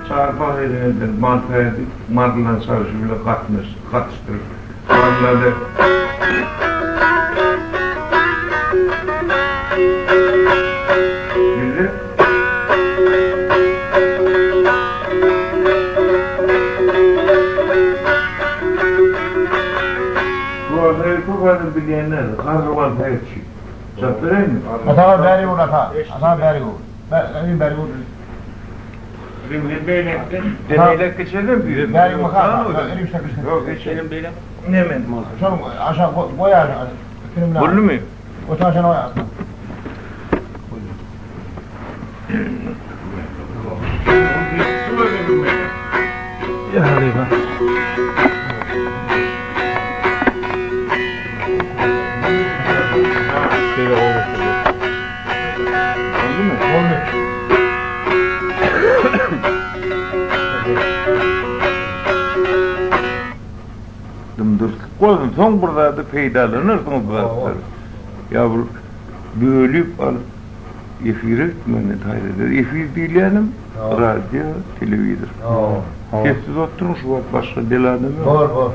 Çarpık edildi, mantığa martılan sarışıyla katıştırır. Martılarda bizi bu adayı çok adım bilenler, kahraman tercih. Çatırayım mı? Ata beri vur ata. Ata beri vur. Beri vur. Deneylek geçelim mi? Beri vur kal. Elim sıkıştı. Yok geçelim beyle. Ne mi? Şunu aşağı koy aşağı. Bullu mu? O taşına koy aşağı. Ya hadi bak. Şöyle olmasın. Oldu mu? Oldu. Dımdır koydum. Son burada da feydalanırsınız bazıları. Yavru bölüp alıp efir etmeni tayreder. Efir dileyelim. Radyo, televizyon. Sessiz oturmuş bak başka bel adamı yok. Doğru.